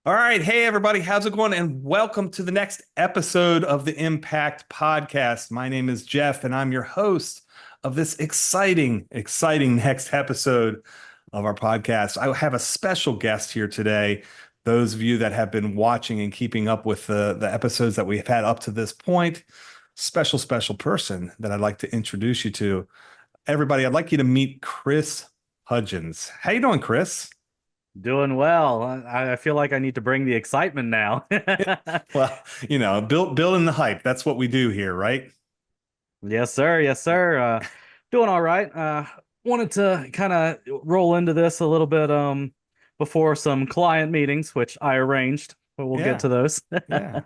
All right. Hey, everybody. How's it going? And welcome to the next episode of the Impact podcast. My name is Jeff, and I'm your host of this exciting next episode of our podcast. I have a special guest here today. Those of you that have been watching and keeping up with the episodes that we've had up to this point, special person that I'd like to introduce you to. Everybody, I'd like you to meet Chris Hudgens. How you doing, Chris? Doing well. I feel like I need to bring the excitement now. Well, building the hype. That's what we do here, right? Yes, sir. Yes, sir. Doing all right. Wanted to kind of roll into this a little bit before some client meetings, which I arranged, but we'll get Yeah. to those.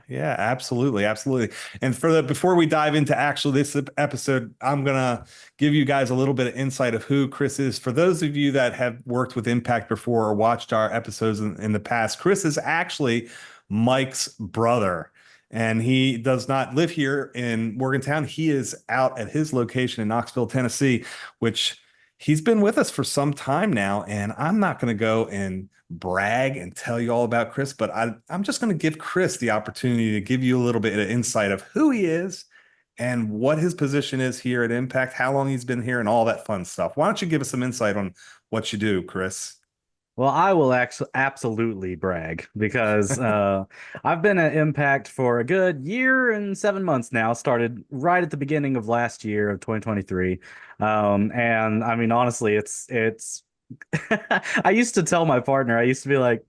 Yeah, absolutely. And before we dive into actually this episode, I'm gonna give you guys a little bit of insight of who Chris is. For those of you that have worked with Impact before or watched our episodes in the past, Chris is actually Mike's brother. And he does not live here in Morgantown. He is out at his location in Knoxville, Tennessee, which he's been with us for some time now. And I'm not going to go and brag and tell you all about Chris, but I'm just going to give Chris the opportunity to give you a little bit of insight of who he is and what his position is here at Impact, how long he's been here, and all that fun stuff. Why don't you give us some insight on what you do, Chris? Well, I will actually absolutely brag because I've been at Impact for a good year and 7 months now. Started right at the beginning of last year of 2023, and I mean honestly, it's. I used to tell my partner, I used to be like,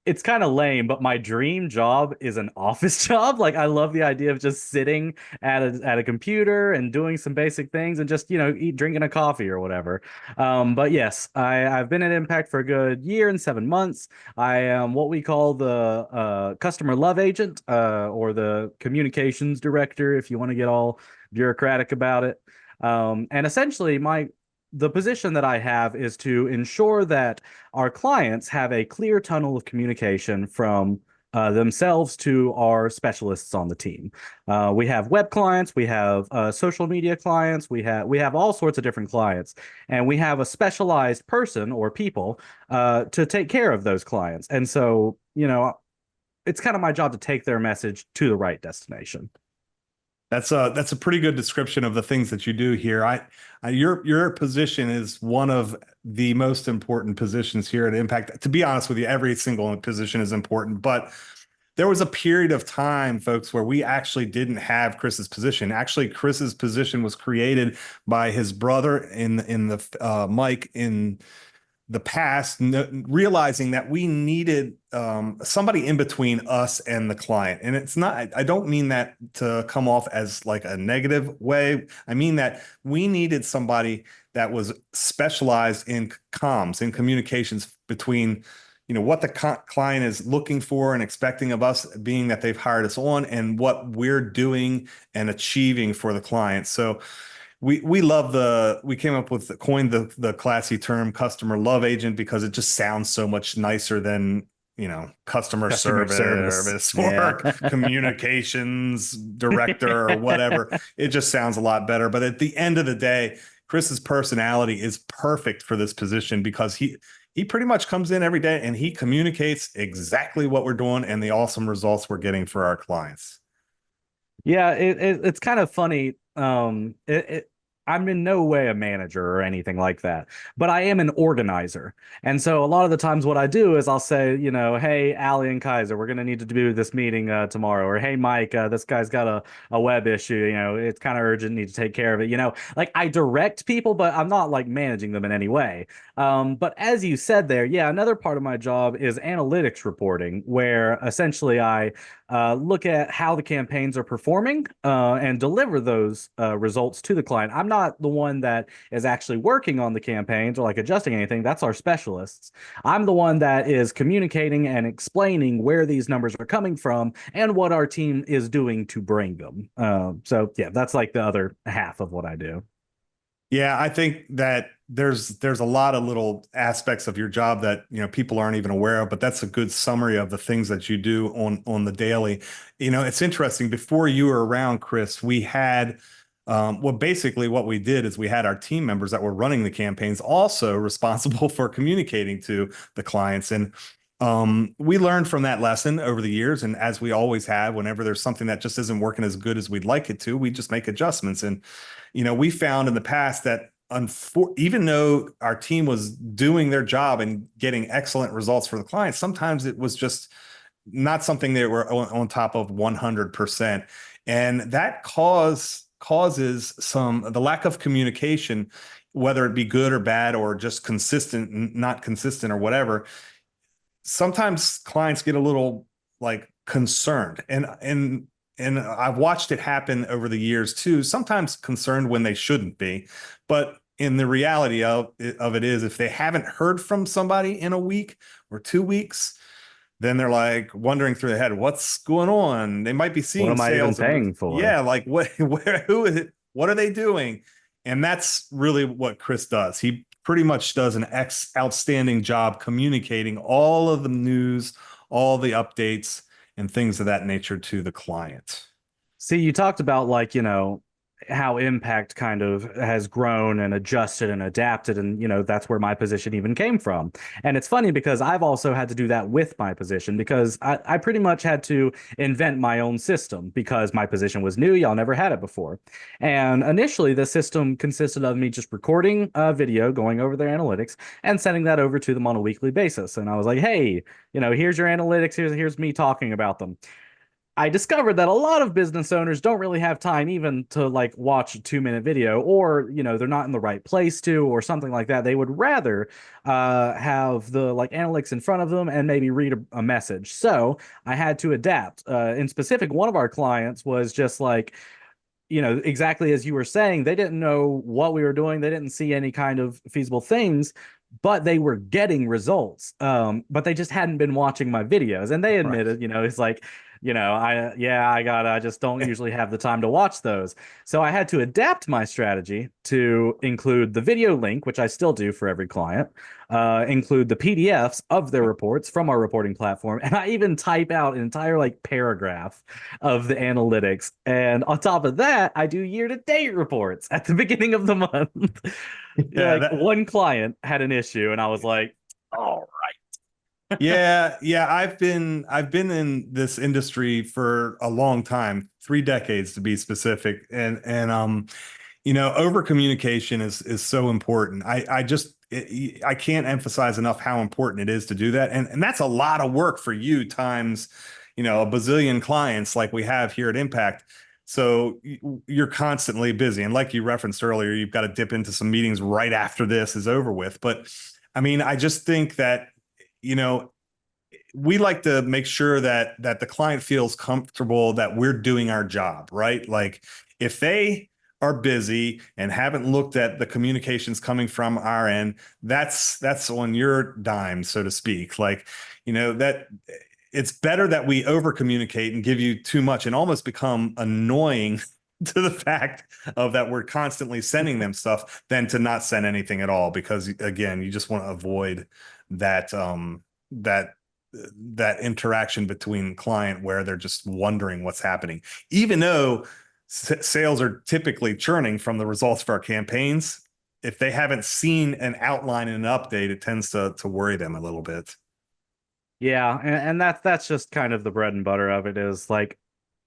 it's kind of lame, but my dream job is an office job. Like I love the idea of just sitting at a computer and doing some basic things and just, drinking a coffee or whatever. But yes, I've been at Impact for a good year and 7 months. I am what we call the customer love agent, or the communications director, if you want to get all bureaucratic about it. And essentially the position that I have is to ensure that our clients have a clear tunnel of communication from themselves to our specialists on the team. We have web clients, we have social media clients, we have all sorts of different clients, and we have a specialized person or people to take care of those clients. And so, it's kind of my job to take their message to the right destination. That's a pretty good description of the things that you do here. Your position is one of the most important positions here at Impact. To be honest with you, every single position is important, but there was a period of time, folks, where we actually didn't have Chris's position. Actually, Chris's position was created by his brother in the Mike in the past, realizing that we needed somebody in between us and the client. And it's not, I don't mean that to come off as like a negative way. I mean that we needed somebody that was specialized in comms, in communications between, what the client is looking for and expecting of us, being that they've hired us on, and what we're doing and achieving for the client. So we came up with coined the classy term customer love agent because it just sounds so much nicer than customer Customer service. service or Yeah. communications director or whatever. It just sounds a lot better. But at the end of the day, Chris's personality is perfect for this position because he pretty much comes in every day and he communicates exactly what we're doing and the awesome results we're getting for our clients. Yeah, it's kind of funny. I'm in no way a manager or anything like that, but I am an organizer. And so a lot of the times what I do is I'll say, hey, Allie and Kaiser, we're going to need to do this meeting tomorrow. Or, hey, Mike, this guy's got a web issue. It's kind of urgent, need to take care of it. Like I direct people, but I'm not like managing them in any way. But as you said there, yeah, another part of my job is analytics reporting, where essentially I look at how the campaigns are performing and deliver those results to the client. I'm not the one that is actually working on the campaigns or like adjusting anything. That's our specialists. I'm the one that is communicating and explaining where these numbers are coming from and what our team is doing to bring them. So yeah, that's like the other half of what I do. Yeah, I think that there's a lot of little aspects of your job that people aren't even aware of, but that's a good summary of the things that you do on the daily. It's interesting. Before you were around, Chris, we had well, basically what we did is we had our team members that were running the campaigns also responsible for communicating to the clients. And We learned from that lesson over the years, and as we always have, whenever there's something that just isn't working as good as we'd like it to, we just make adjustments. And we found in the past that even though our team was doing their job and getting excellent results for the clients, sometimes it was just not something they were on top of 100%, and that causes the lack of communication, whether it be good or bad or just consistent, not consistent, or whatever. Sometimes clients get a little like concerned, and I've watched it happen over the years too, sometimes concerned when they shouldn't be. But in the reality of it is, if they haven't heard from somebody in a week or 2 weeks, then they're like wondering through their head, what's going on? They might be What seeing am I even sales paying for? yeah, like what who is it, what are they doing? And that's really what Chris does. He pretty much does an outstanding job communicating all of the news, all the updates, and things of that nature to the client. See, you talked about like, how Impact kind of has grown and adjusted and adapted. And, that's where my position even came from. And it's funny because I've also had to do that with my position because I pretty much had to invent my own system because my position was new. Y'all never had it before. And initially, the system consisted of me just recording a video, going over their analytics, and sending that over to them on a weekly basis. And I was like, hey, here's your analytics. Here's me talking about them. I discovered that a lot of business owners don't really have time even to like watch a 2 minute video, or they're not in the right place to, or something like that. They would rather have the like analytics in front of them and maybe read a message. So I had to adapt. In specific, one of our clients was just like, exactly as you were saying, they didn't know what we were doing. They didn't see any kind of feasible things, but they were getting results. But they just hadn't been watching my videos. And they Right. admitted, it's like, I just don't usually have the time to watch those. So I had to adapt my strategy to include the video link, which I still do for every client, include the PDFs of their reports from our reporting platform. And I even type out an entire like paragraph of the analytics. And on top of that, I do year-to-date reports at the beginning of the month. Yeah, Like one client had an issue, and I was like, all yeah. I've been in this industry for a long time, 3 decades to be specific, and over communication is so important. I can't emphasize enough how important it is to do that, and that's a lot of work for you times, a bazillion clients like we have here at Impact. So you're constantly busy, and like you referenced earlier, you've got to dip into some meetings right after this is over with. But I mean, I just think that you know we like to make sure that the client feels comfortable that we're doing our job, right? Like if they are busy and haven't looked at the communications coming from our end, that's on your dime, so to speak. Like, that it's better that we over communicate and give you too much and almost become annoying to the fact of that we're constantly sending them stuff than to not send anything at all, because again, you just want to avoid that that interaction between client where they're just wondering what's happening, even though sales are typically churning from the results of our campaigns. If they haven't seen an outline and an update, it tends to worry them a little bit. yeah. And that's just kind of the bread and butter of it is like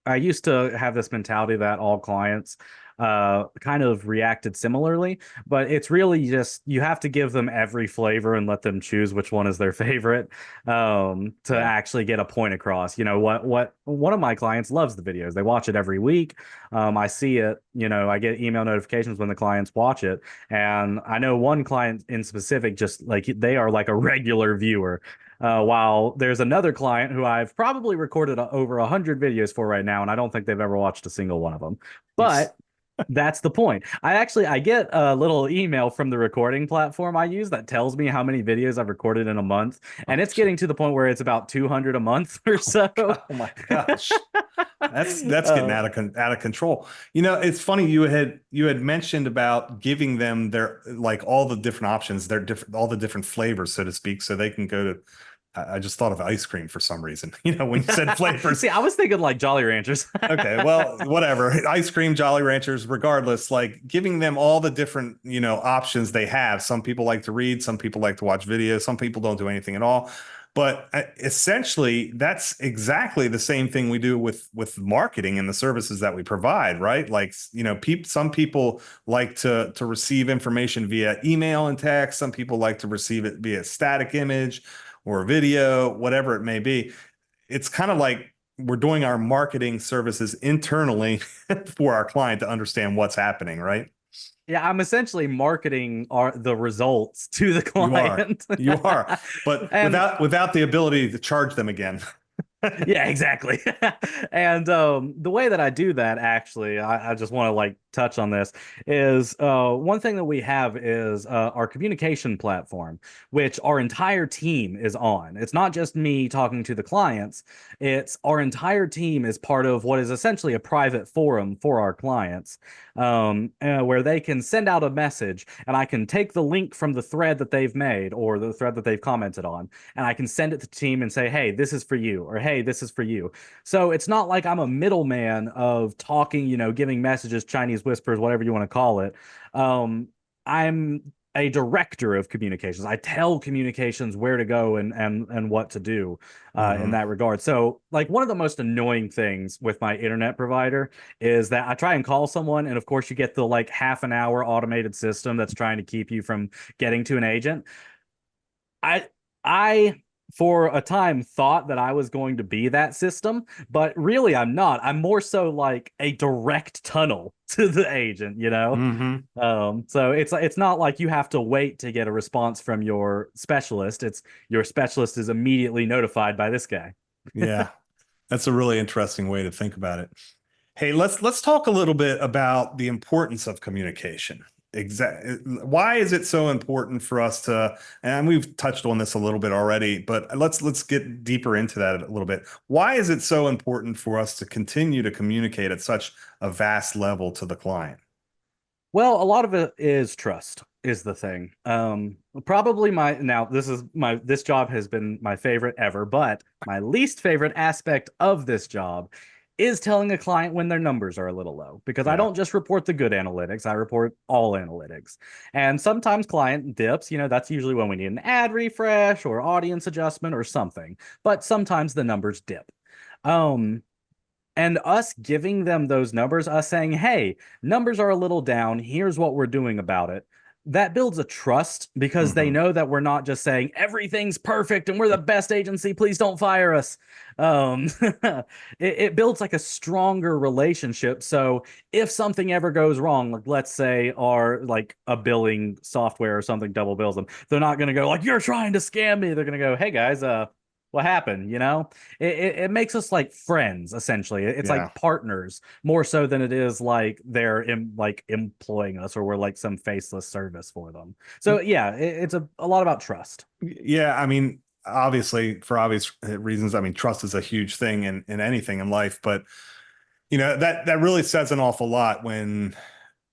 I used to have this mentality that all clients kind of reacted similarly, but it's really just you have to give them every flavor and let them choose which one is their favorite to Yeah. actually get a point across. What one of my clients loves the videos. They watch it every week. I see it, I get email notifications when the clients watch it. And I know one client in specific, just like they are like a regular viewer. While there's another client who I've probably recorded over 100 videos for right now, and I don't think they've ever watched a single one of them. But that's the point. I get a little email from the recording platform I use that tells me how many videos I've recorded in a month, and it's getting to the point where it's about 200 a month or so. Oh my gosh. That's getting Uh, out of control. It's funny, you had mentioned about giving them their like all the different options, their different all the different flavors, so to speak, so they can go to I just thought of ice cream for some reason. When you said flavors. See, I was thinking like Jolly Ranchers. Okay, well, whatever. Ice cream, Jolly Ranchers, regardless, like giving them all the different, options they have. Some people like to read, some people like to watch videos, some people don't do anything at all. But essentially, that's exactly the same thing we do with marketing and the services that we provide, right? Like, some people like to receive information via email and text. Some people like to receive it via static image or video, whatever it may be. It's kind of like we're doing our marketing services internally for our client to understand what's happening, right? Yeah, I'm essentially marketing the results to the You are. client. You are. But And without the ability to charge them again. yeah, exactly. And the way that I do that, actually, I just want to like touch on this is one thing that we have is our communication platform, which our entire team is on. It's not just me talking to the clients, it's our entire team is part of what is essentially a private forum for our clients, where they can send out a message and I can take the link from the thread that they've made or the thread that they've commented on, and I can send it to the team and say, hey, this is for you, or hey, this is for you. So it's not like I'm a middleman of talking, giving messages, Chinese whispers, whatever you want to call it. I'm a director of communications. I tell communications where to go and what to do in Hmm. that regard. So, like, one of the most annoying things with my internet provider is that I try and call someone, and of course, you get the like half an hour automated system that's trying to keep you from getting to an agent. I I for a time thought that I was going to be that system, but really I'm not. I'm more so like a direct tunnel to the agent. Hmm. So it's not like you have to wait to get a response from your specialist. It's your specialist is immediately notified by this guy. Yeah. That's a really interesting way to think about it. Hey, let's talk a little bit about the importance of communication. Why is it so important for us to, and we've touched on this a little bit already, but let's get deeper into that a little bit. Why is it so important for us to continue to communicate at such a vast level to the client? Well, a lot of it is trust is the thing. Probably my now this job has been my favorite ever, but my least favorite aspect of this job is telling a client when their numbers are a little low, because I Yeah. don't just report the good analytics, I report all analytics. And sometimes client dips, that's usually when we need an ad refresh or audience adjustment or something. But sometimes the numbers dip. Um, and us giving them those numbers, us saying, hey, numbers are a little down. Here's what we're doing about it. That builds a trust because they Hmm. know that we're not just saying everything's perfect and we're the best agency. Please don't fire us. It builds like a stronger relationship. So if something ever goes wrong, like let's say our like a billing software or something double bills them, they're not going to go like, you're trying to scam me. They're going to go, hey guys, what happened? It makes us like friends essentially. It's Yeah. like partners more so than it is like they're like employing us or we're like some faceless service for them. So yeah, it's a lot about trust. Yeah, I mean, obviously, for obvious reasons, I mean, trust is a huge thing in anything in life, but that really says an awful lot and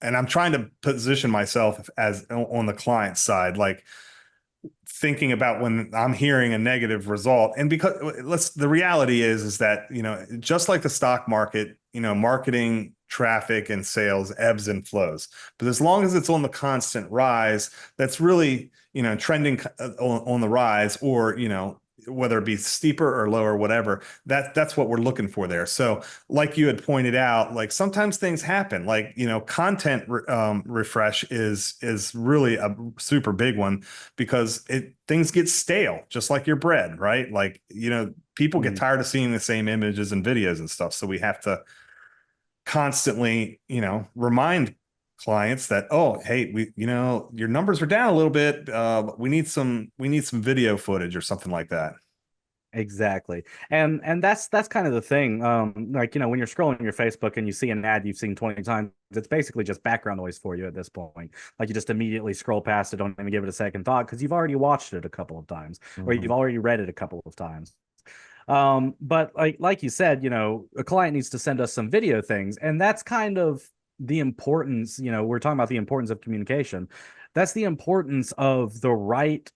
I'm trying to position myself as on the client side, like thinking about when I'm hearing a negative result. And because the reality is that, just like the stock market, marketing, traffic, and sales ebbs and flows. But as long as it's on the constant rise, that's really, trending on the rise, or, whether it be steeper or lower, whatever, that's what we're looking for there. So like you had pointed out, like sometimes things happen, like, content refresh is really a super big one, because things get stale, just like your bread, right? Like, people get Mhm. tired of seeing the same images and videos and stuff. So we have to constantly, remind clients that, oh, hey, your numbers are down a little bit. We need some video footage or something like that. Exactly. And that's kind of the thing. Like, when you're scrolling your Facebook and you see an ad you've seen 20 times, it's basically just background noise for you at this point. Like you just immediately scroll past it, don't even give it a second thought because you've already watched it a couple of times or you've Mhm. already read it a couple of times. But like you said, a client needs to send us some video things, and that's kind of the importance, we're talking about the importance of communication. That's the importance of the right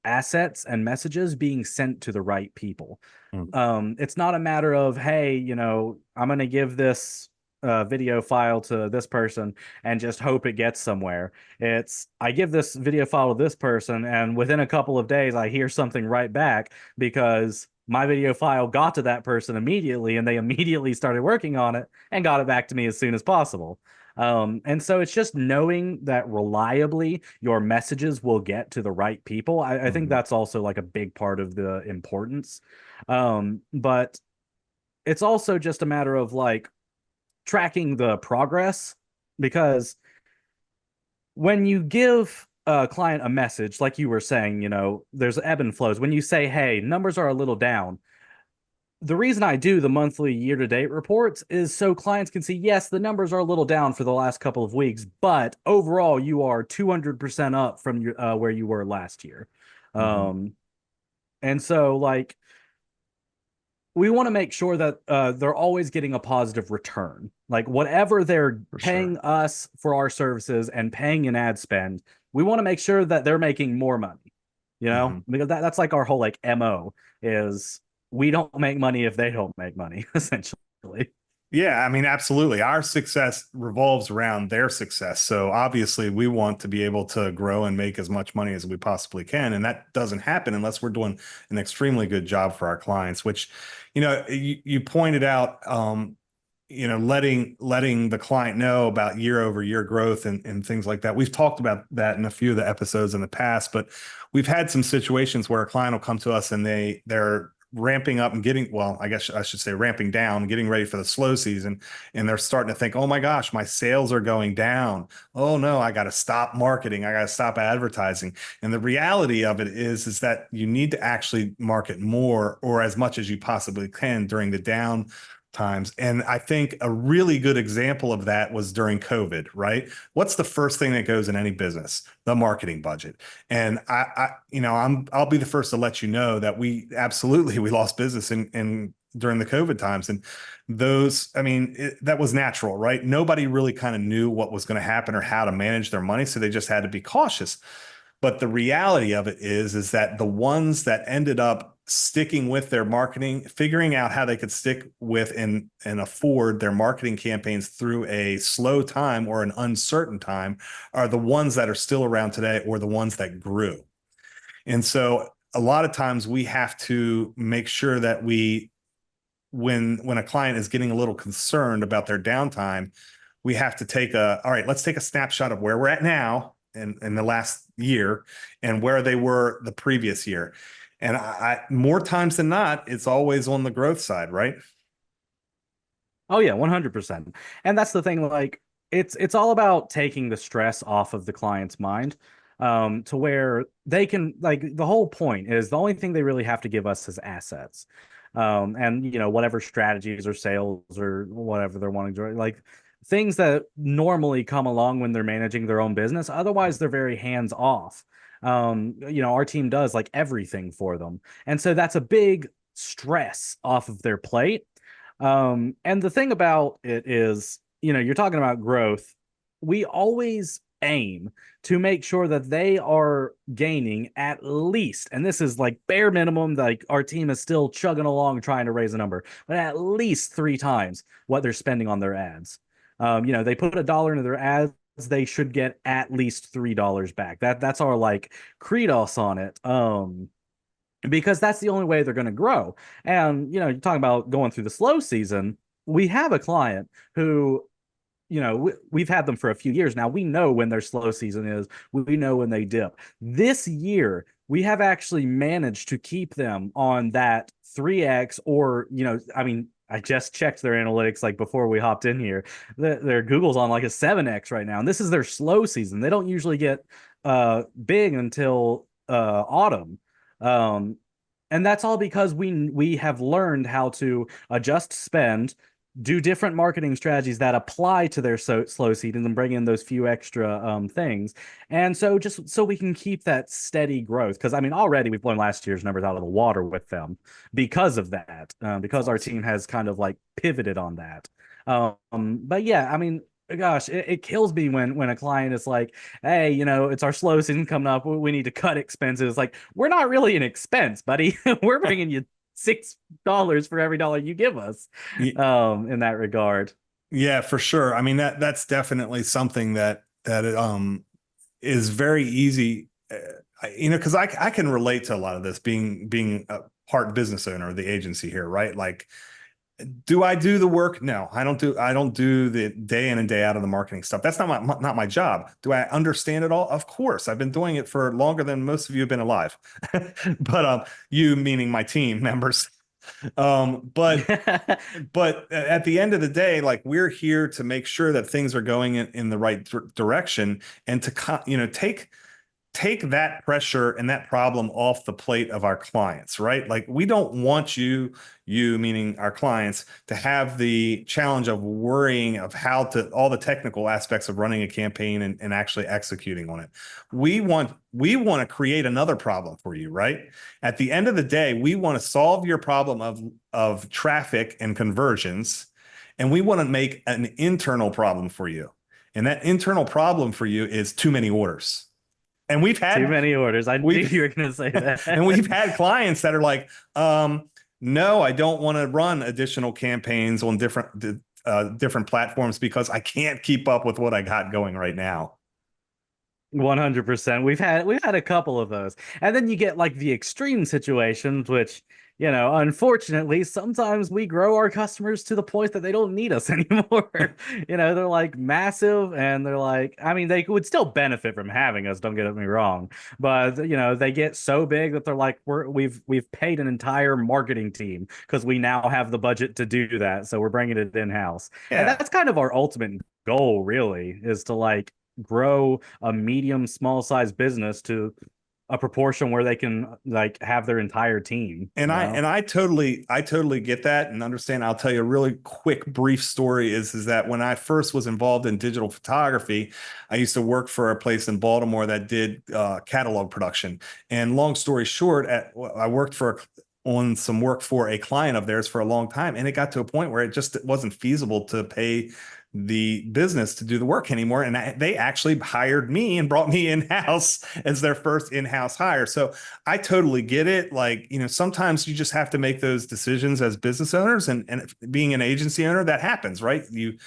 assets and messages being sent to the right people. Mhm. It's not a matter of, hey, I'm going to give this. video file to this person and just hope it gets somewhere. It's I give this video file to this person, and within a couple of days, I hear something right back because my video file got to that person immediately, and they immediately started working on it and got it back to me as soon as possible. And so it's just knowing that reliably your messages will get to the right people. I think Mhm. that's also like a big part of the importance. But it's also just a matter of like tracking the progress because when you give a client a message, like you were saying, there's ebb and flows. When you say, hey, numbers are a little down, the reason I do the monthly year to date reports is so clients can see, yes, the numbers are a little down for the last couple of weeks, but overall, you are 200% up from where you were last year. Mhm. Um, and so, like, we want to make sure that they're always getting a positive return. Like whatever they're For sure. paying us for our services and paying an ad spend, we want to make sure that they're making more money. Mhm. Because that's like our whole like MO is we don't make money if they don't make money, essentially. Yeah, I mean, absolutely. Our success revolves around their success. So obviously, we want to be able to grow and make as much money as we possibly can. And that doesn't happen unless we're doing an extremely good job for our clients, which, you pointed out, letting the client know about year over year growth and things like that. We've talked about that in a few of the episodes in the past, but we've had some situations where a client will come to us and they're ramping up and well, I guess I should say ramping down, getting ready for the slow season. And they're starting to think, oh my gosh, my sales are going down. Oh no, I got to stop marketing. I got to stop advertising. And the reality of it is that you need to actually market more or as much as you possibly can during the down times. And I think a really good example of that was during COVID, right? What's the first thing that goes in any business? The marketing budget. And I'll be the first to let you know that we lost business in during the COVID times. And that was natural, right? Nobody really kind of knew what was going to happen or how to manage their money. So they just had to be cautious. But the reality of it is that the ones that ended up sticking with their marketing, figuring out how they could stick with and afford their marketing campaigns through a slow time or an uncertain time are the ones that are still around today or the ones that grew. And so a lot of times we have to make sure that when a client is getting a little concerned about their downtime, we have to all right, let's take a snapshot of where we're at now in the last year and where they were the previous year. And more times than not, it's always on the growth side, right? Oh yeah, 100%. And that's the thing, like it's all about taking the stress off of the client's mind, to where they can like the whole point is the only thing they really have to give us is assets. And whatever strategies or sales or whatever they're wanting to like things that normally come along when they're managing their own business. Otherwise, they're very hands off. Our team does like everything for them. And so that's a big stress off of their plate. And the thing about it is, you're talking about growth. We always aim to make sure that they are gaining at least, and this is like bare minimum, like our team is still chugging along trying to raise a number, but at least three times what they're spending on their ads. They put $1 into their ads, they should get at least $3 back. That's our like credos on it. Because that's the only way they're going to grow. And, you're talking about going through the slow season. We have a client who, we've had them for a few years now. We know when their slow season is, we know when they dip. This year, we have actually managed to keep them on that 3x or, I mean, I just checked their analytics like before we hopped in here. Their Google's on like a 7x right now. And this is their slow season. They don't usually get big until autumn. Um, and that's all because we have learned how to adjust spend, do different marketing strategies that apply to their slow season and bring in those few extra things. And so just so we can keep that steady growth. Because I mean, already we've blown last year's numbers out of the water with them because of that, That's because our awesome. team has kind of like pivoted on that. But yeah, I mean, gosh, it kills me when a client is like, hey, it's our slow season coming up, we need to cut expenses. Like, we're not really an expense, buddy. We're bringing you $6 for every dollar you give us, Y- in that regard. Yeah, for sure. I mean, that's definitely something that is very easy. Because I can relate to a lot of this being a part business owner of the agency here, right? Like, do I do the work? No, I don't do the day in and day out of the marketing stuff. That's not my job. Do I understand it all? Of course. I've been doing it for longer than most of you have been alive. But you meaning my team members. Um, but but at the end of the day, like, we're here to make sure that things are going in the right direction, and to take that pressure and that problem off the plate of our clients, right? Like, we don't want you meaning our clients, to have the challenge of worrying of how to all the technical aspects of running a campaign and actually executing on it. We want to create another problem for you, right? At the end of the day, we want to solve your problem of traffic and conversions, and we want to make an internal problem for you. And that internal problem for you is too many orders. And Too many orders. I knew we've you were going to say and that. we've had clients that are like, no, I don't want to run additional campaigns on different platforms because I can't keep up with what I got going right now. 100%. We've had a couple of those. And then you get like the extreme situations, which, unfortunately, sometimes we grow our customers to the point that they don't need us anymore. They're like massive and they're like, I mean, they would still benefit from having us, don't get me wrong. But they get so big that they're like, we've paid an entire marketing team because we now have the budget to do that. So we're bringing it in-house. And Yeah. that's kind of our ultimate goal, really, is to like grow a medium small size business to a proportion where they can like have their entire team, And I totally get that and understand. I'll tell you a really quick brief story is that when I first was involved in digital photography, I used to work for a place in Baltimore that did catalog production. And long story short, I worked on some work for a client of theirs for a long time, and it got to a point where it just wasn't feasible to pay the business to do the work anymore. And they actually hired me and brought me in-house as their first in-house hire. So I totally get it. Like, sometimes you just have to make those decisions as business owners, and being an agency owner, that happens, right? You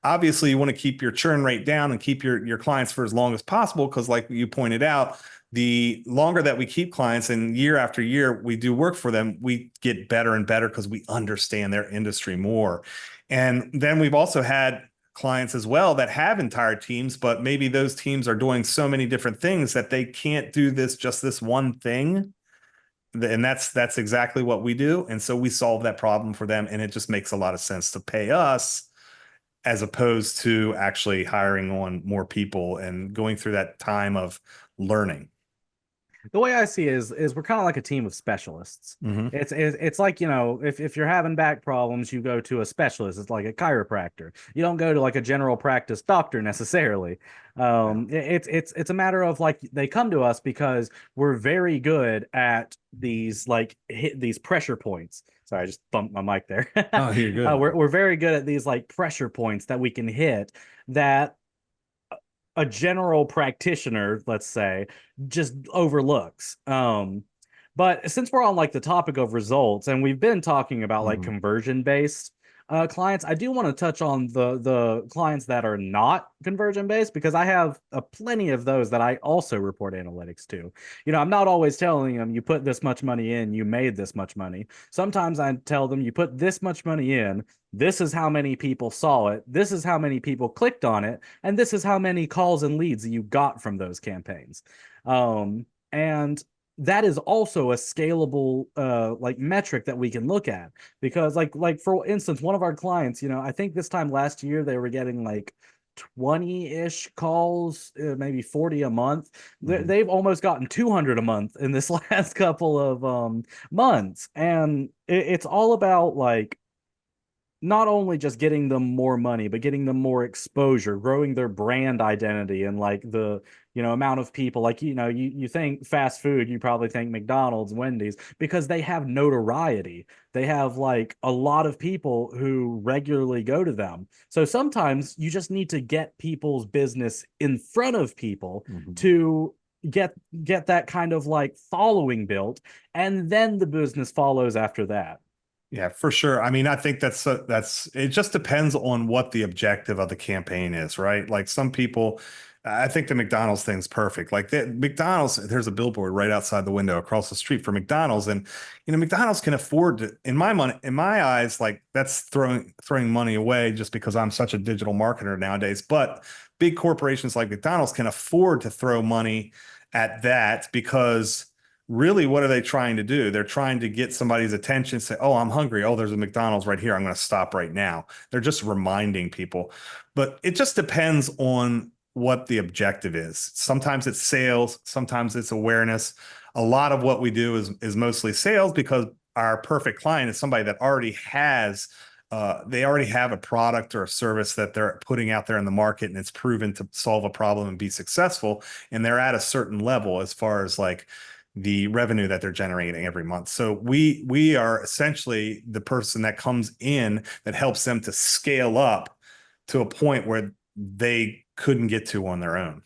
obviously you want to keep your churn rate down and keep your clients for as long as possible. Cause like you pointed out, the longer that we keep clients and year after year we do work for them, we get better and better because we understand their industry more. And then we've also had clients as well that have entire teams, but maybe those teams are doing so many different things that they can't do this one thing. And that's exactly what we do. And so we solve that problem for them. And it just makes a lot of sense to pay us as opposed to actually hiring on more people and going through that time of learning. The way I see it is we're kind of like a team of specialists. Mm-hmm. It's like, if you're having back problems, you go to a specialist. It's like a chiropractor. You don't go to like a general practice doctor necessarily. Yeah. It's a matter of like they come to us because we're very good at these like hit these pressure points. Sorry, I just bumped my mic there. Oh, you're good. We're very good at these like pressure points that we can hit that a general practitioner, let's say, just overlooks. But since we're on like the topic of results, and we've been talking about like Mhm. conversion based clients, I do want to touch on the clients that are not conversion based because I have plenty of those that I also report analytics to. I'm not always telling them you put this much money in, you made this much money. Sometimes I tell them you put this much money in, this is how many people saw it, this is how many people clicked on it, and this is how many calls and leads you got from those campaigns. And that is also a scalable like metric that we can look at because like for instance, one of our clients, I think this time last year they were getting like 20-ish calls, maybe 40 a month. Mhm. They've almost gotten 200 a month in this last couple of months, and it's all about like not only just getting them more money, but getting them more exposure, growing their brand identity, and like the amount of people. Like you think fast food, you probably think McDonald's, Wendy's, because they have notoriety. They have like a lot of people who regularly go to them. So sometimes you just need to get people's business in front of people Mhm. to get get that kind of like following built, and then the business follows after that. Yeah, for sure. I mean, I think that's it just depends on what the objective of the campaign is, right? Like some people, I think the McDonald's thing's perfect. Like the McDonald's, there's a billboard right outside the window across the street for McDonald's, and McDonald's can afford to, in my eyes, like that's throwing money away just because I'm such a digital marketer nowadays. But big corporations like McDonald's can afford to throw money at that because really, what are they trying to do? They're trying to get somebody's attention, say, oh, I'm hungry. Oh, there's a McDonald's right here. I'm going to stop right now. They're just reminding people. But it just depends on what the objective is. Sometimes it's sales, sometimes it's awareness. A lot of what we do is mostly sales because our perfect client is somebody that already has they already have a product or a service that they're putting out there in the market and it's proven to solve a problem and be successful. And they're at a certain level as far as like the revenue that they're generating every month. So we are essentially the person that comes in that helps them to scale up to a point where they couldn't get to on their own.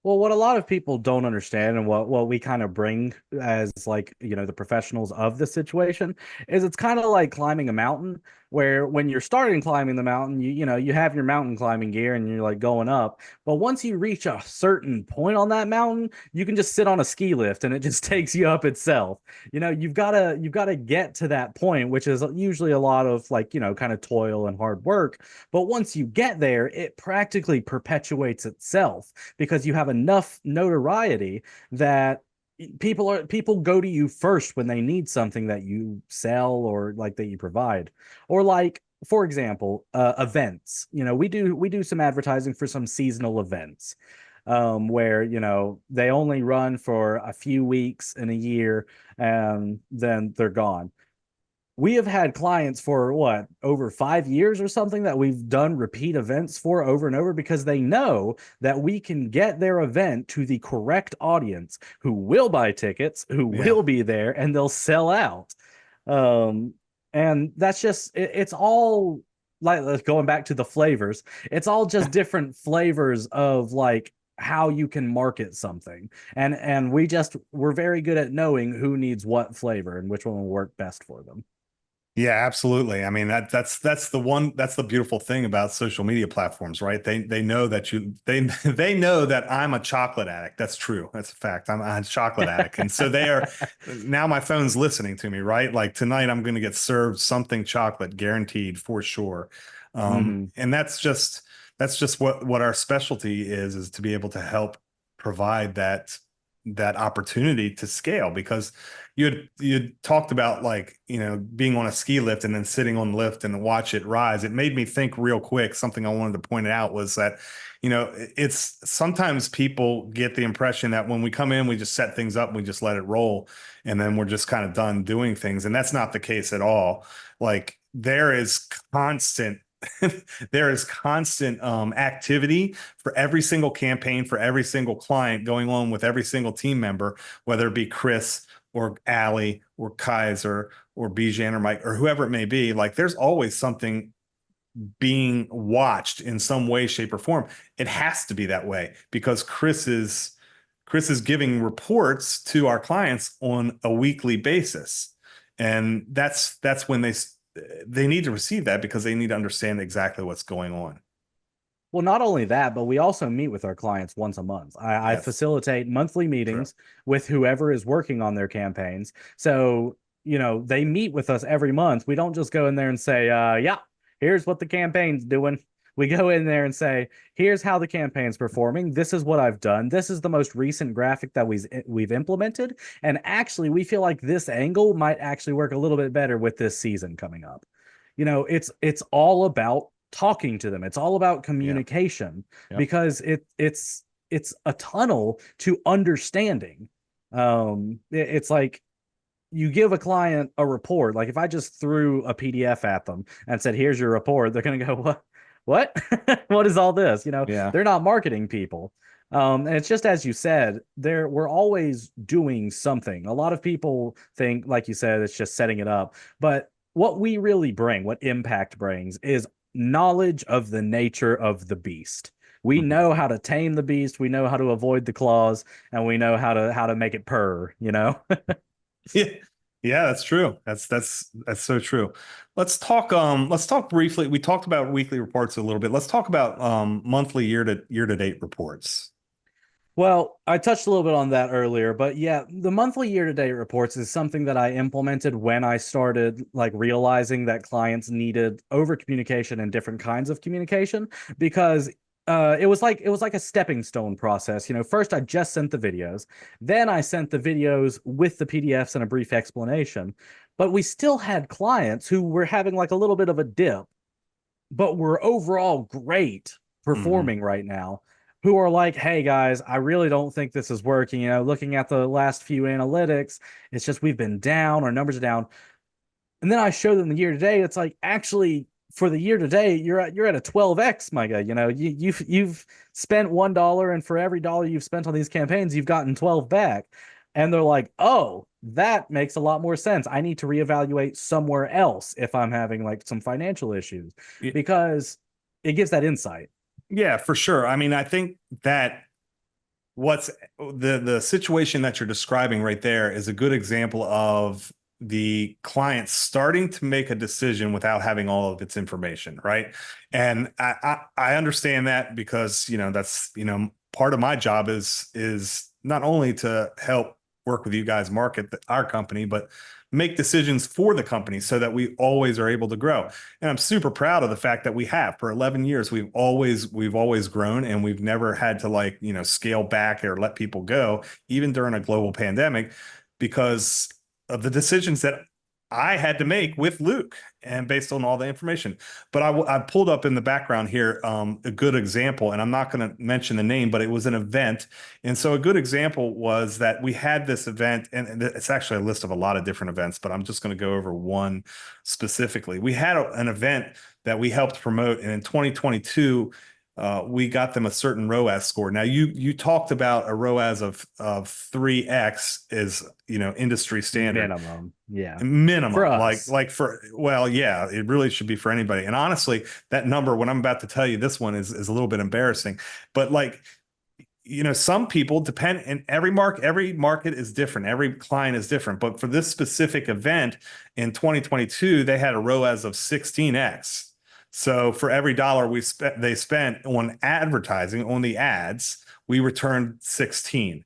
Well, what a lot of people don't understand and what we kind of bring as like, the professionals of the situation is it's kind of like climbing a mountain where when you're starting climbing the mountain, you have your mountain climbing gear and you're like going up. But once you reach a certain point on that mountain, you can just sit on a ski lift and it just takes you up itself. You've got to get to that point, which is usually a lot of like, kind of toil and hard work. But once you get there, it practically perpetuates itself because you have enough notoriety that people go to you first when they need something that you sell or like that you provide. Or like, for example, events. We do some advertising for some seasonal events, where they only run for a few weeks in a year and then they're gone. We have had clients for what, over 5 years or something, that we've done repeat events for over and over because they know that we can get their event to the correct audience who will buy tickets, who Yeah. will be there, and they'll sell out. Um, and that's just it's all like going back to the flavors. It's all just different flavors of like how you can market something. And we're very good at knowing who needs what flavor and which one will work best for them. Yeah, absolutely. I mean that's the beautiful thing about social media platforms, right? They know that they know that I'm a chocolate addict. That's true. That's a fact. I'm a chocolate addict. And so they are now my phone's listening to me, right? Like tonight I'm going to get served something chocolate guaranteed for sure. Hmm. And that's just what our specialty is to be able to help provide that opportunity to scale because you had talked about like being on a ski lift and then sitting on the lift and watch it rise. It made me think real quick. Something I wanted to point out was that it's sometimes people get the impression that when we come in we just set things up and we just let it roll and then we're just kind of done doing things, and that's not the case at all. Like there is constant there is constant activity for every single campaign, for every single client going on with every single team member, whether it be Chris or Allie or Kaiser or Bijan or Mike or whoever it may be. Like there's always something being watched in some way, shape, or form. It has to be that way because Chris is giving reports to our clients on a weekly basis. And that's when they need to receive that because they need to understand exactly what's going on. Well, not only that, but we also meet with our clients once a month. I Yes, facilitate monthly true. meetings with whoever is working on their campaigns. So, they meet with us every month. We don't just go in there and say, yeah, here's what the campaign's doing. We go in there and say, here's how the campaign's performing. This is what I've done. This is the most recent graphic that we've implemented. And actually, we feel like this angle might actually work a little bit better with this season coming up. It's all about talking to them. It's all about Yeah. communication Yep. because it's a tunnel to understanding. It's like you give a client a report. Like if I just threw a PDF at them and said, "Here's your report," they're gonna go, "What? What? What is all this?" Yeah. They're not marketing people. And it's just as you said, we're always doing something. A lot of people think, like you said, it's just setting it up. But what we really bring, what Impact brings, is knowledge of the nature of the beast. We Mhm. know how to tame the beast, we know how to avoid the claws, and we know how to make it purr. Yeah. Yeah, that's true. That's so true. Let's talk briefly. We talked about weekly reports a little bit. Let's talk about monthly year to date reports. Well, I touched a little bit on that earlier, but yeah, the monthly year-to-date reports is something that I implemented when I started like realizing that clients needed over communication and different kinds of communication because it was like a stepping stone process. First I just sent the videos, then I sent the videos with the PDFs and a brief explanation, but we still had clients who were having like a little bit of a dip but were overall great Hmm. performing right now, who are like, hey guys, I really don't think this is working. Looking at the last few analytics, it's just we've been down, our numbers are down. And then I show them the year to date. It's like actually for the year to date, you're at a 12x, my guy. You've spent $1, and for every dollar you've spent on these campaigns, you've gotten 12 back. And they're like, oh, that makes a lot more sense. I need to reevaluate somewhere else if I'm having like some financial issues because it gives that insight. Yeah, for sure. I mean, I think that what's the situation that you're describing right there is a good example of the client starting to make a decision without having all of its information, right? And I understand that because that's part of my job is not only to help work with you guys market our company, but make decisions for the company so that we always are able to grow. And I'm super proud of the fact that we have for 11 years, we've always grown and we've never had to scale back or let people go, even during a global pandemic, because of the decisions that I had to make with Luke and based on all the information. But I pulled up in the background here a good example, and I'm not going to mention the name, but it was an event. And so a good example was that we had this event, and it's actually a list of a lot of different events, but I'm just going to go over one specifically. We had an event that we helped promote, and in 2022, we got them a certain ROAS score. Now, you talked about a ROAS of 3x is industry standard Minimum. Yeah. For minimum, us. for, well, yeah, it really should be for anybody. And honestly, that number, when I'm about to tell you this one, is a little bit embarrassing. But some people depend, and every market is different, every client is different. But for this specific event in 2022, they had a ROAS of 16x. So for every dollar they spent on advertising, on the ads, we returned 16.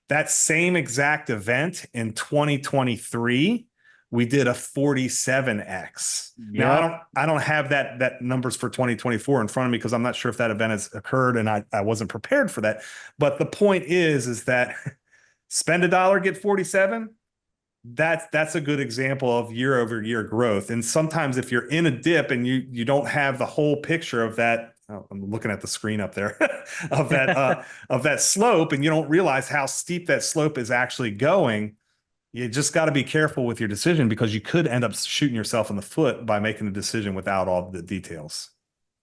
That same exact event in 2023, we did a 47x. Now I Yep. don't I don't have that numbers for 2024 in front of me because I'm not sure if that event has occurred and I wasn't prepared for that. But the point is that spend a dollar, get 47. That's a good example of year over year growth. And sometimes if you're in a dip and you don't have the whole picture of that, oh, I'm looking at the screen up there of that slope, and you don't realize how steep that slope is actually going. You just got to be careful with your decision because you could end up shooting yourself in the foot by making a decision without all the details.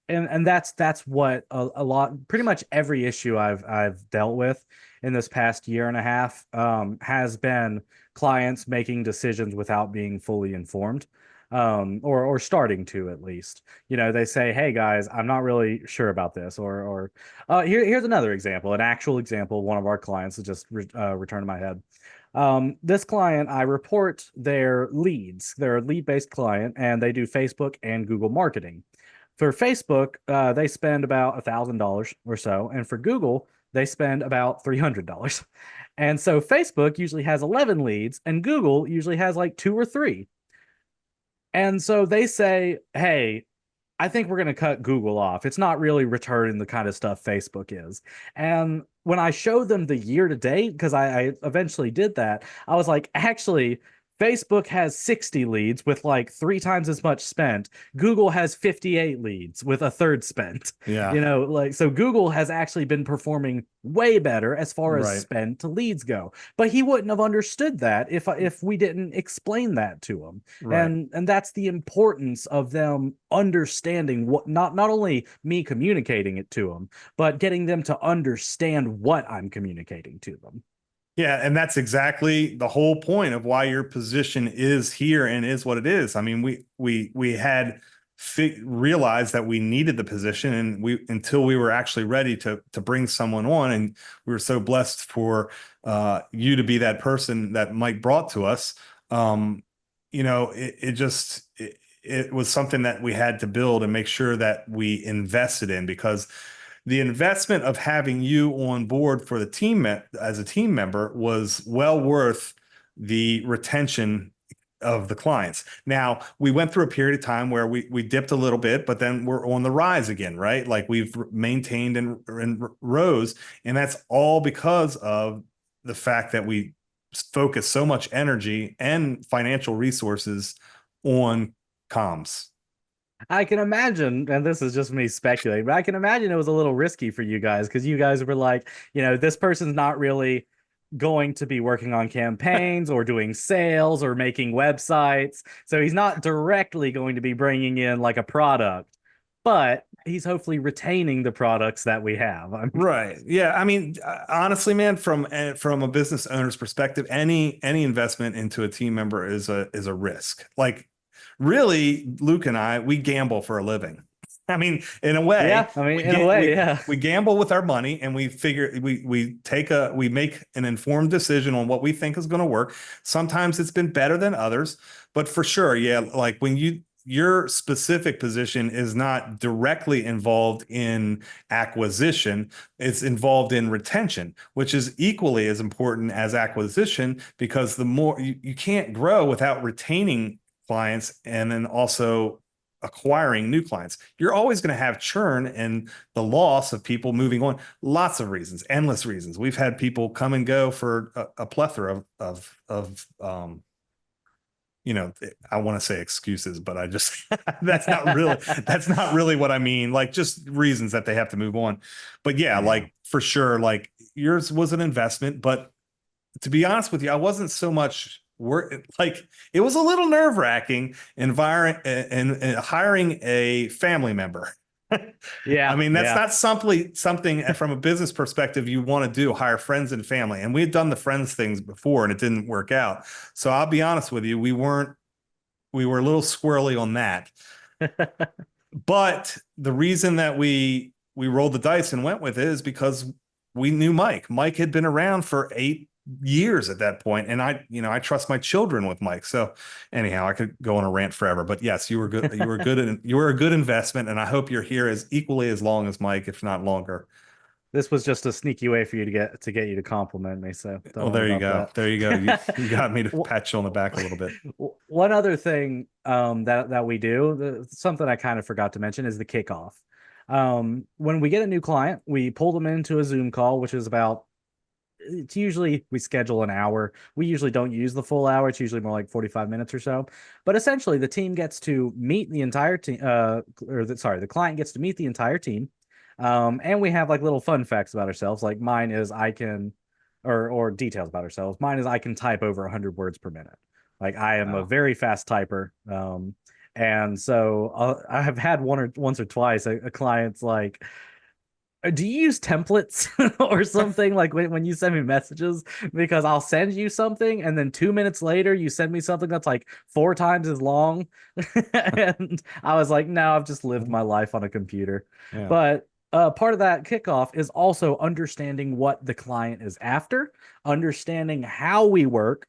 And that's what a lot, pretty much every issue I've dealt with in this past year and a half has been clients making decisions without being fully informed, or starting to at least. They say, hey guys, I'm not really sure about this, or here's another example, an actual example. One of our clients that just returned to my head. This client, I report their leads. They're a lead-based client, and they do Facebook and Google marketing. For Facebook, they spend about $1,000 or so, and for Google, they spend about $300. And so Facebook usually has 11 leads, and Google usually has like two or three. And so they say, hey, I think we're going to cut Google off. It's not really returning the kind of stuff Facebook is. And when I showed them the year to date, because I eventually did that, I was like, actually, Facebook has 60 leads with like three times as much spent. Google has 58 leads with a third spent. Yeah, So Google has actually been performing way better as far as right. spent to leads go. But he wouldn't have understood that if we didn't explain that to him. Right. And that's the importance of them understanding what, not only me communicating it to them, but getting them to understand what I'm communicating to them. Yeah, and that's exactly the whole point of why your position is here and is what it is. I mean, we had realized that we needed the position, and we until we were actually ready to bring someone on, and we were so blessed for you to be that person that Mike brought to us. um, it was something that we had to build and make sure that we invested in, because the investment of having you on board for the team as a team member was well worth the retention of the clients. Now, we went through a period of time where we dipped a little bit, but then we're on the rise again, right? Like we've maintained and rose, and that's all because of the fact that we focus so much energy and financial resources on comms. I can imagine, and this is just me speculating, but I can imagine it was a little risky for you guys because you guys were like, this person's not really going to be working on campaigns or doing sales or making websites. So he's not directly going to be bringing in like a product, but he's hopefully retaining the products that we have. Right. Yeah. I mean, honestly, man, from a business owner's perspective, any investment into a team member is a risk. Like, really, Luke and I, we gamble for a living. I mean, in a way, Yeah, I mean, in a way, yeah. we gamble with our money, and we make an informed decision on what we think is going to work. Sometimes it's been better than others, but for sure, yeah, like when your specific position is not directly involved in acquisition, it's involved in retention, which is equally as important as acquisition, because the more you can't grow without retaining clients and then also acquiring new clients. You're always going to have churn and the loss of people moving on. Lots of reasons, endless reasons. We've had people come and go for a plethora of I want to say excuses, but I just that's not really what I mean. Like, just reasons that they have to move on. But yeah, like for sure, like yours was an investment, but to be honest with you, I wasn't so much like, it was a little nerve-wracking environment and hiring a family member. I Yeah, mean, that's yeah. not something from a business perspective you want to do, hire friends and family. And we had done the friends things before and it didn't work out. So I'll be honest with you, we were a little squirrely on that. But the reason that we rolled the dice and went with it is because we knew Mike. Mike had been around for 8 years at that point, and I trust my children with Mike. So anyhow, I could go on a rant forever, but yes, you were good. You were good. You were a good investment, and I hope you're here as equally as long as Mike, if not longer. This was just a sneaky way for you to get you to compliment me. So don't Well, worry there you about go. that. There you go. You got me to Well, pat you on the back a little bit. one other thing that we do, something I kind of forgot to mention, is the kickoff. When we get a new client, we pull them into a Zoom call, which is about, it's usually, we schedule an hour. We usually don't use the full hour. It's usually more like 45 minutes or so. But essentially, the team gets to meet the entire team, the client gets to meet the entire team. And we have like little fun facts about ourselves. Like mine is I can, or details about ourselves. Mine is I can type over 100 words per minute. Like I am a Wow. very fast typer. And so I have had once or twice a client's like, do you use templates or something, like when you send me messages? Because I'll send you something and then 2 minutes later you send me something that's like 4 times as long. And I was like, no, I've just lived my life on a computer. Yeah. But part of that kickoff is also understanding what the client is after, understanding how we work,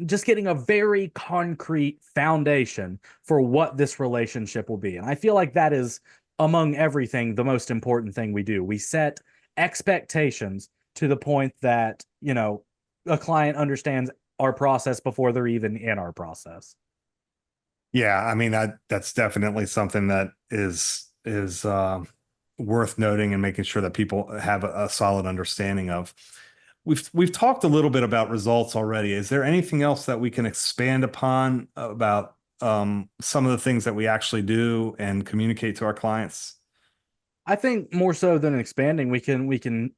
just getting a very concrete foundation for what this relationship will be. And I feel like that is, among everything, the most important thing we do. We set expectations to the point that, a client understands our process before they're even in our process. Yeah, I mean, that's definitely something that is worth noting and making sure that people have a solid understanding of. We've talked a little bit about results already. Is there anything else that we can expand upon about some of the things that we actually do and communicate to our clients? I think more so than expanding, we can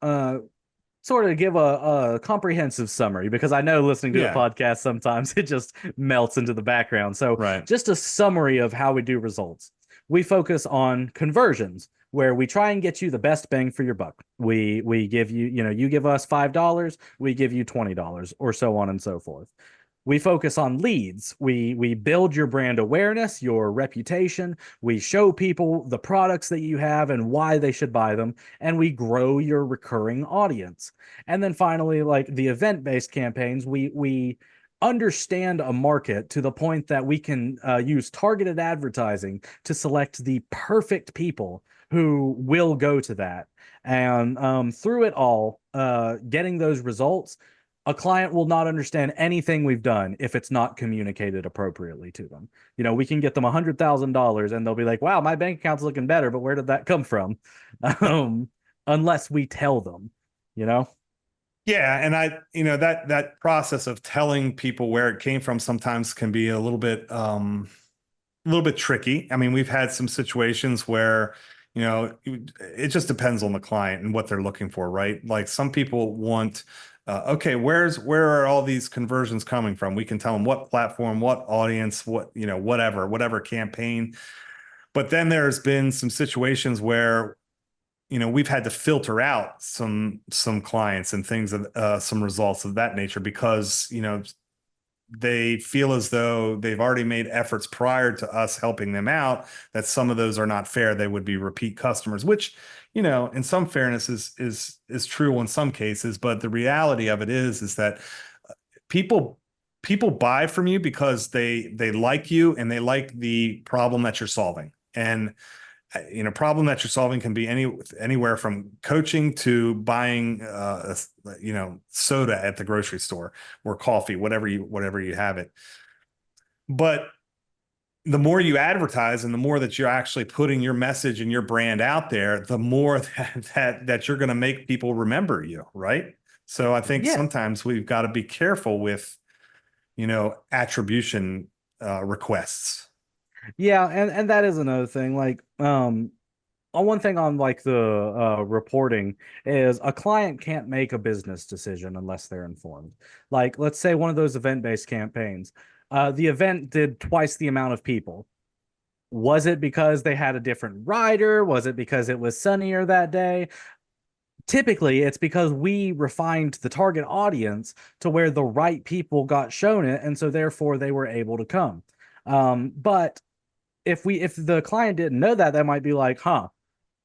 sort of give a comprehensive summary, because I know listening to a Yeah, podcast sometimes it just melts into the background. So right. just a summary of how we do results. We focus on conversions, where we try and get you the best bang for your buck. We give you, you give us $5, we give you $20, or so on and so forth. We focus on leads. We build your brand awareness, your reputation. We show people the products that you have and why they should buy them, and we grow your recurring audience. And then finally, like the event-based campaigns, we understand a market to the point that we can use targeted advertising to select the perfect people who will go to that. And through it all, getting those results, a client will not understand anything we've done if it's not communicated appropriately to them. You know, we can get them $100,000 and they'll be like, wow, my bank account's looking better, but where did that come from? Um, Unless we tell them, you know? Yeah, and that process of telling people where it came from sometimes can be a little bit tricky. I mean, we've had some situations where, it just depends on the client and what they're looking for, right? Like some people want, okay, where are all these conversions coming from? We can tell them what platform, what audience, whatever campaign. But then there's been some situations where we've had to filter out some clients and things of some results of that nature because they feel as though they've already made efforts prior to us helping them out, that some of those are not fair. They would be repeat customers, which in some fairness is true in some cases. But the reality of it is that people people buy from you because they like you and they like the problem that you're solving. And problem that you're solving can be anywhere from coaching to buying soda at the grocery store or coffee, whatever you have it. But the more you advertise and the more that you're actually putting your message and your brand out there, the more that you're going to make people remember you, right? So I think Yeah, sometimes we've got to be careful with attribution requests. yeah, and that is another thing. Like, on one thing on like the reporting is a client can't make a business decision unless they're informed. Like, let's say one of those event-based campaigns, the event did twice the amount of people. Was it because they had a different rider? Was it because it was sunnier that day? Typically, it's because we refined the target audience to where the right people got shown it, and so therefore they were able to come. But if the client didn't know that, they might be like, huh,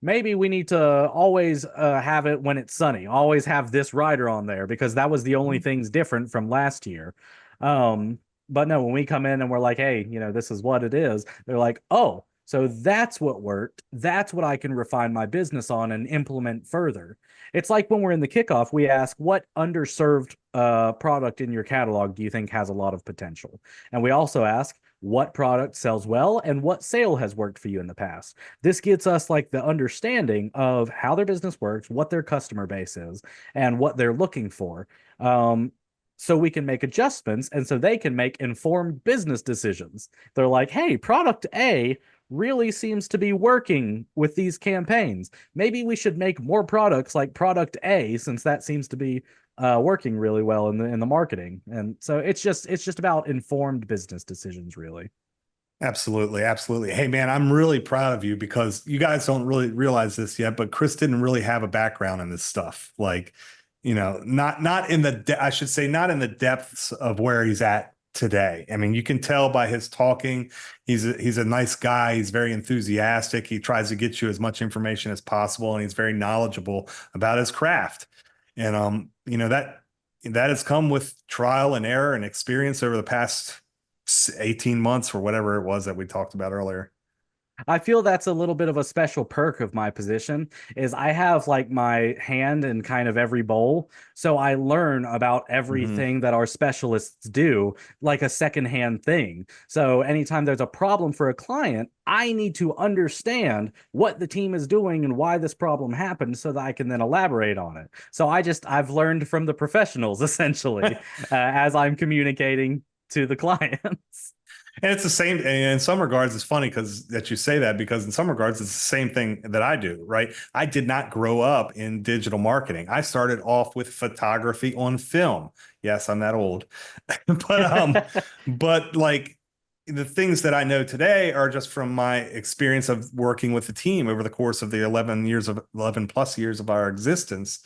maybe we need to always have it when it's sunny, always have this rider on there because that was the only things different from last year. Um, but no, when we come in and we're like, hey, this is what it is, they're like, oh, so that's what worked. That's what I can refine my business on and implement further. It's like when we're in the kickoff, we ask, what underserved product in your catalog do you think has a lot of potential? And we also ask, what product sells well and what sale has worked for you in the past. This gets us like the understanding of how their business works, what their customer base is, and what they're looking for. So we can make adjustments and so they can make informed business decisions. They're like, hey, product A really seems to be working with these campaigns. Maybe we should make more products like product A since that seems to be working really well in the marketing. And so it's just about informed business decisions, really. Absolutely, absolutely. Hey, man, I'm really proud of you because you guys don't really realize this yet, but Chris didn't really have a background in this stuff. Like, not in I should say, not in the depths of where he's at today. I mean, you can tell by his talking, he's a nice guy. He's very enthusiastic. He tries to get you as much information as possible, and he's very knowledgeable about his craft. And that has come with trial and error and experience over the past 18 months or whatever it was that we talked about earlier. I feel that's a little bit of a special perk of my position is I have like my hand in kind of every bowl. So I learn about Mhm. everything that our specialists do like a secondhand thing. So anytime there's a problem for a client, I need to understand what the team is doing and why this problem happened so that I can then elaborate on it. So I've learned from the professionals essentially as I'm communicating to the clients. And it's the same. And in some regards, it's funny because that you say that because in some regards, it's the same thing that I do, right? I did not grow up in digital marketing. I started off with photography on film. Yes, I'm that old. But like the things that I know today are just from my experience of working with the team over the course of the 11 plus years of our existence.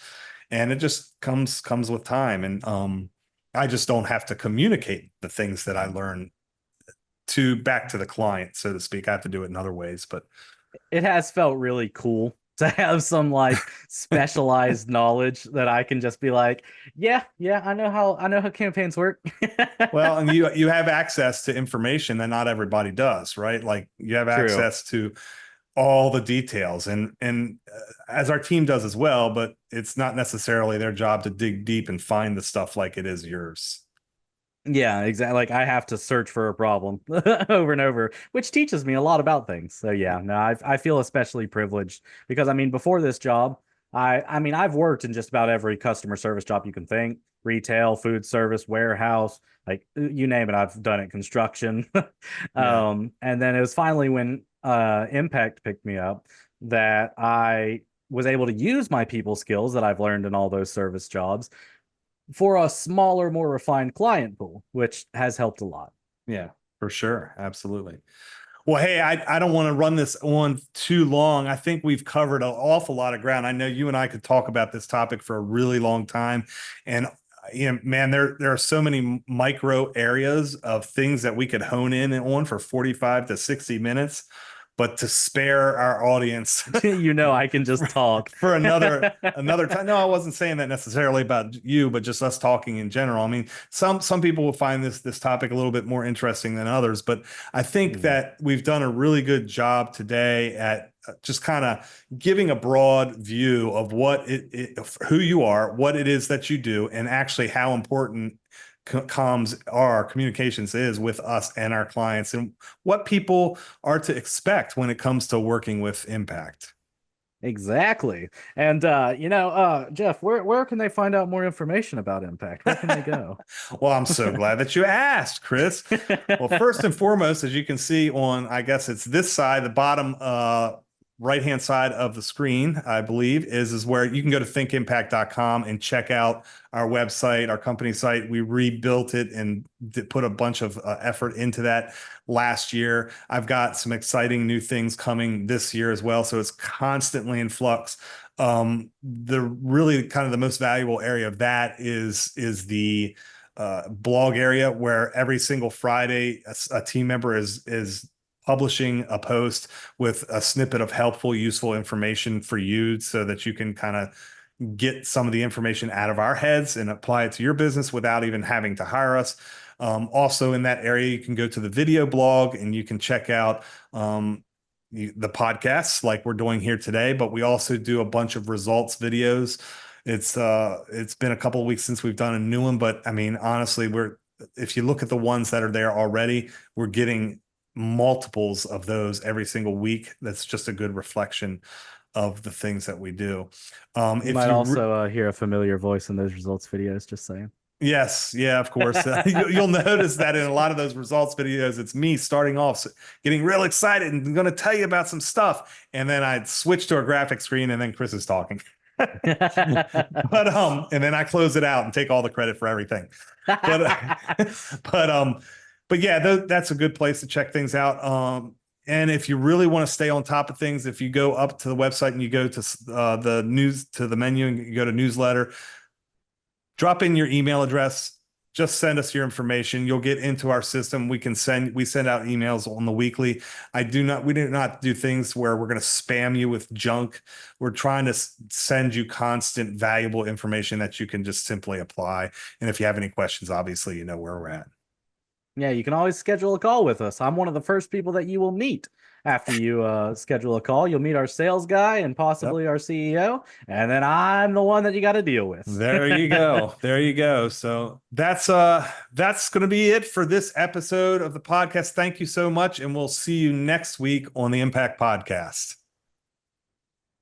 And it just comes with time. And I just don't have to communicate the things that I learn to back to the client, so to speak. I have to do it in other ways, but It has felt really cool to have some like specialized knowledge that I can just be like, yeah, yeah, I know how campaigns work. Well, and you have access to information that not everybody does, right? Like you have True. access to all the details, and as our team does as well, but it's not necessarily their job to dig deep and find the stuff like it is yours. Yeah, exactly. Like I have to search for a problem over and over, which teaches me a lot about things. So yeah, no, I feel especially privileged because I mean, before this job, I mean, I've worked in just about every customer service job you can think, retail, food service, warehouse, like you name it, I've done it, construction. Yeah. And then it was finally when Impact picked me up that I was able to use my people skills that I've learned in all those service jobs for a smaller, more refined client pool, which has helped a lot. Yeah, for sure. Absolutely. Well, hey, I don't want to run this on too long. I think we've covered an awful lot of ground. I know you and I could talk about this topic for a really long time. And man, there are so many micro areas of things that we could hone in on for 45 to 60 minutes. But to spare our audience You know, I can just talk. for another time. No, I wasn't saying that necessarily about you, but just us talking in general. I mean, some people will find this topic a little bit more interesting than others, but I think Hmm. that we've done a really good job today at just kind of giving a broad view of what who you are, what it is that you do, and actually how important comms are, communications is with us and our clients, and what people are to expect when it comes to working with Impact. Exactly. And Jeff, where can they find out more information about Impact? Where can they go? Well, I'm so glad that you asked, Chris. Well, first and foremost, as you can see on, I guess it's this side, the bottom right-hand side of the screen, I believe, is where you can go to thinkimpact.com and check out our website, our company site. We rebuilt it and put a bunch of effort into that last year. I've got some exciting new things coming this year as well, so it's constantly in flux. The really kind of the most valuable area of that is the blog area, where every single Friday a team member is publishing a post with a snippet of helpful, useful information for you so that you can kind of get some of the information out of our heads and apply it to your business without even having to hire us. Also in that area, you can go to the video blog and you can check out the podcasts like we're doing here today, but we also do a bunch of results videos. It's been a couple of weeks since we've done a new one, but I mean, honestly, if you look at the ones that are there already, we're getting multiples of those every single week. That's just a good reflection of the things that we do. You If might you also hear a familiar voice in those results videos, just saying. Yes, yeah, of course. You'll notice that in a lot of those results videos, it's me starting off, getting real excited and going to tell you about some stuff, and then I switch to a graphic screen, and then Chris is talking. And then I close it out and take all the credit for everything. But but but yeah, that's a good place to check things out. And if you really want to stay on top of things, if you go up to the website and you go to the news, to the menu, and you go to newsletter, drop in your email address, just send us your information. You'll get into our system. We send out emails on the weekly. We do not do things where we're going to spam you with junk. We're trying to send you constant valuable information that you can just simply apply. And if you have any questions, obviously, you know where we're at. Yeah, you can always schedule a call with us. I'm one of the first people that you will meet after you schedule a call. You'll meet our sales guy and Yep. possibly our CEO, and then I'm the one that you got to deal with. There you go. There you go. So that's going to be it for this episode of the podcast. Thank you so much, and we'll see you next week on the Impact Podcast.